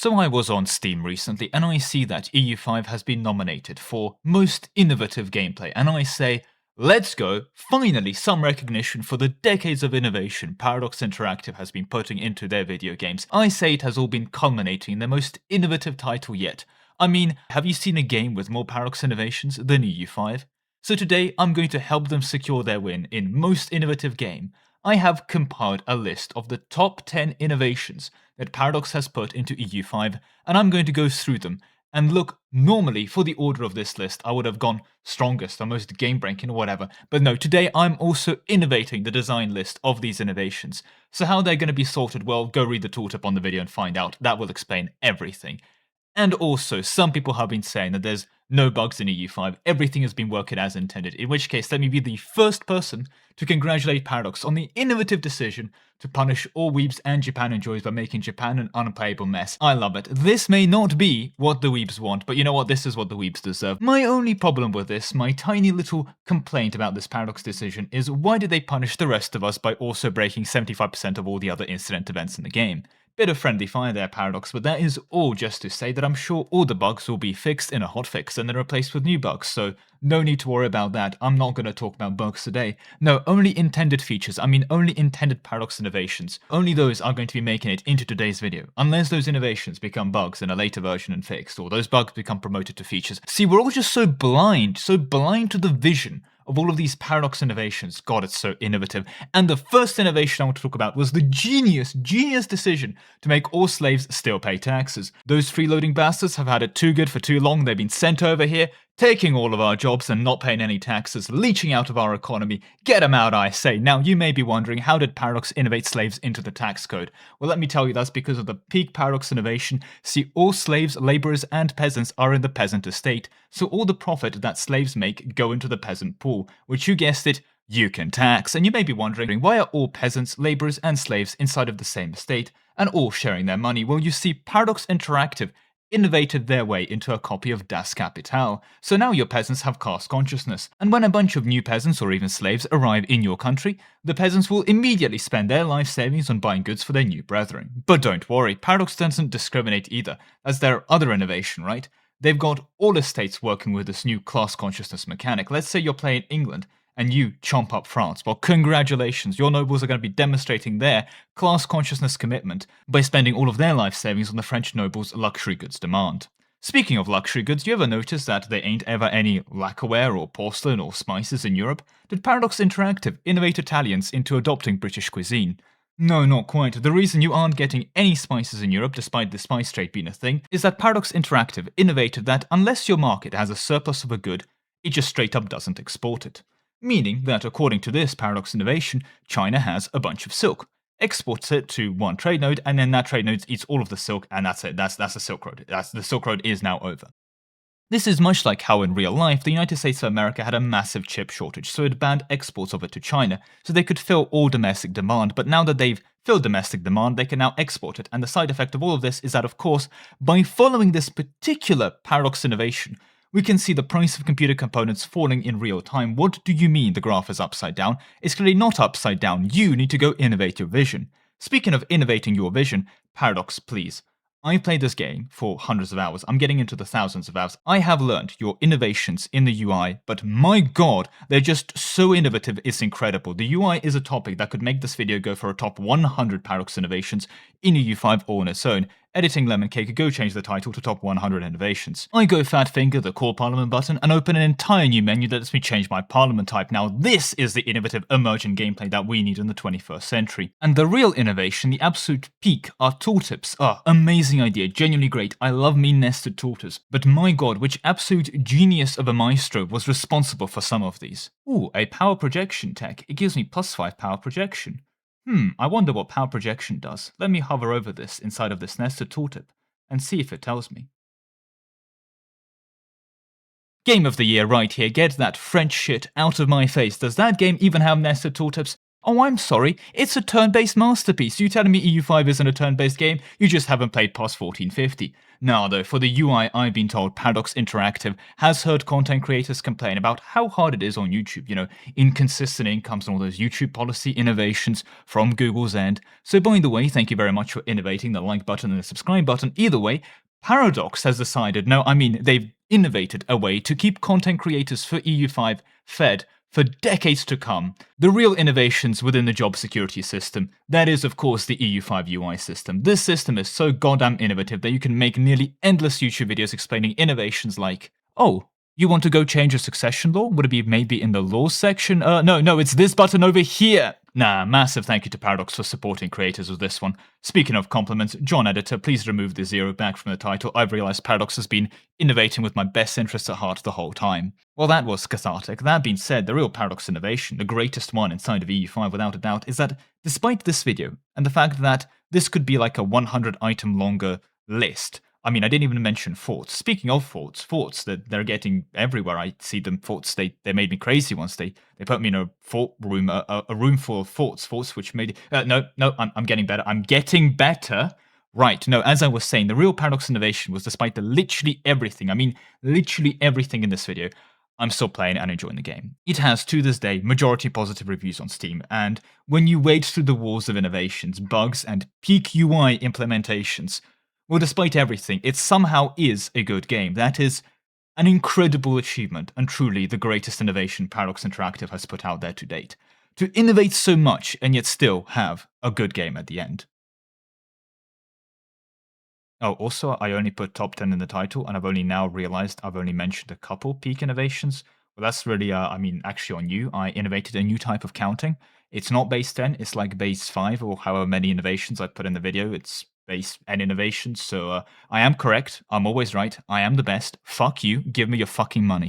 So I was on Steam recently and I see that EU5 has been nominated for Most Innovative Gameplay, and I say, let's go, finally some recognition for the decades of innovation Paradox Interactive has been putting into their video games. I say it has all been culminating in their most innovative title yet. I mean, have you seen a game with more Paradox innovations than EU5? So today I'm going to help them secure their win in Most Innovative Game. I have compiled a list of the top 10 innovations that Paradox has put into EU5, and I'm going to go through them. And look, normally for the order of this list, I would have gone strongest or most game-breaking or whatever, but no, today I'm also innovating the design list of these innovations. So how they're going to be sorted, well, go read the tooltip on the video and find out. That will explain everything. And also, some people have been saying that there's no bugs in EU5, everything has been working as intended, in which case let me be the first person to congratulate Paradox on the innovative decision to punish all weebs and Japan enjoys by making Japan an unplayable mess. I love it. This may not be what the weebs want, but you know what, this is what the weebs deserve. My only problem with this, my tiny little complaint about this Paradox decision, is why did they punish the rest of us by also breaking 75% of all the other incident events in the game? Bit of friendly fire there, Paradox, but that is all just to say that I'm sure all the bugs will be fixed in a hotfix and then replaced with new bugs, so no need to worry about that. I'm not going to talk about bugs today. No, only intended features, I mean only intended Paradox innovations. Only those are going to be making it into today's video, unless those innovations become bugs in a later version and fixed, or those bugs become promoted to features. See, we're all just so blind to the vision of all of these Paradox innovations. God, it's so innovative. And the first innovation I want to talk about was the genius decision to make all slaves still pay taxes. Those freeloading bastards have had it too good for too long. They've been sent over here, taking all of our jobs and not paying any taxes, leeching out of our economy. Get them out, I say. Now, you may be wondering, how did Paradox innovate slaves into the tax code? Well, let me tell you, that's because of the peak Paradox innovation. See, all slaves, laborers, and peasants are in the peasant estate, so all the profit that slaves make go into the peasant pool, which, you guessed it, you can tax. And you may be wondering, why are all peasants, laborers, and slaves inside of the same estate, and all sharing their money? Well, you see, Paradox Interactive innovated their way into a copy of Das Kapital. So now your peasants have class consciousness, and when a bunch of new peasants or even slaves arrive in your country, the peasants will immediately spend their life savings on buying goods for their new brethren. But don't worry, Paradox doesn't discriminate either, as their other innovation, right? They've got all estates working with this new class consciousness mechanic. Let's say you're playing England, and you chomp up France. Well, congratulations, your nobles are going to be demonstrating their class consciousness commitment by spending all of their life savings on the French nobles' luxury goods demand. Speaking of luxury goods, you ever notice that there ain't ever any lacquerware or porcelain or spices in Europe? Did Paradox Interactive innovate Italians into adopting British cuisine? No, not quite. The reason you aren't getting any spices in Europe, despite the spice trade being a thing, is that Paradox Interactive innovated that unless your market has a surplus of a good, it just straight up doesn't export it. Meaning that, according to this Paradox innovation, China has a bunch of silk, exports it to one trade node, and then that trade node eats all of the silk, and that's it. That's the Silk Road. The Silk Road is now over. This is much like how in real life the United States of America had a massive chip shortage, so it banned exports of it to China, so they could fill all domestic demand. But now that they've filled domestic demand, they can now export it. And the side effect of all of this is that, of course, by following this particular Paradox innovation, we can see the price of computer components falling in real time. What do you mean the graph is upside down? It's clearly not upside down. You need to go innovate your vision. Speaking of innovating your vision, Paradox, please. I played this game for hundreds of hours. I'm getting into the thousands of hours. I have learned your innovations in the UI, but my god, they're just so innovative, it's incredible. The UI is a topic that could make this video go for a top 100 Paradox innovations in EU5 all on its own. Editing Lemon Cake, go change the title to Top 100 Innovations. I go fat finger the Call Parliament button and open an entire new menu that lets me change my Parliament type. Now this is the innovative emergent gameplay that we need in the 21st century. And the real innovation, the absolute peak, are tooltips. Amazing idea, genuinely great. I love me nested tooltips. But my god, which absolute genius of a maestro was responsible for some of these? Ooh, a power projection tech. It gives me +5 power projection. I wonder what power projection does. Let me hover over this inside of this nested tooltip and see if it tells me. Game of the year right here, get that French shit out of my face. Does that game even have nested tooltips? Oh, I'm sorry, it's a turn-based masterpiece. You telling me EU5 isn't a turn-based game? You just haven't played past 1450. Now though, for the UI, I've been told Paradox Interactive has heard content creators complain about how hard it is on YouTube, inconsistent incomes and all those YouTube policy innovations from Google's end. So by the way, thank you very much for innovating the like button and the subscribe button. Either way, Paradox has decided, no, I mean, they've innovated a way to keep content creators for EU5 fed for decades to come. The real innovations within the job security system, that is of course the EU5 UI system. This system is so goddamn innovative that you can make nearly endless YouTube videos explaining innovations like, oh, you want to go change a succession law? Would it be maybe in the laws section? No, it's this button over here. Nah, massive thank you to Paradox for supporting creators with this one. Speaking of compliments, John Editor, please remove the 0 back from the title. I've realized Paradox has been innovating with my best interests at heart the whole time. Well, that was cathartic. That being said, the real Paradox innovation, the greatest one inside of EU5 without a doubt, is that despite this video, and the fact that this could be like a 100 item longer list, I mean, I didn't even mention forts. Speaking of forts that they're getting everywhere. I see them forts. They made me crazy once. They put me in a fort room, a room full of forts which made no. I'm getting better. I'm getting better. Right. No, as I was saying, the real Paradox innovation was despite the literally everything. I mean, literally everything in this video. I'm still playing and enjoying the game. It has, to this day, majority positive reviews on Steam, and when you wade through the walls of innovations, bugs, and peak UI implementations, well, despite everything, it somehow is a good game. That is an incredible achievement, and truly the greatest innovation Paradox Interactive has put out there to date. To innovate so much, and yet still have a good game at the end. Oh, also, I only put top 10 in the title, and I've only now realized I've only mentioned a couple peak innovations. Well, that's really, actually on you. I innovated a new type of counting. It's not base 10, it's like base 5, or however many innovations I put in the video. It's base N innovations, so I am correct. I'm always right. I am the best. Fuck you. Give me your fucking money.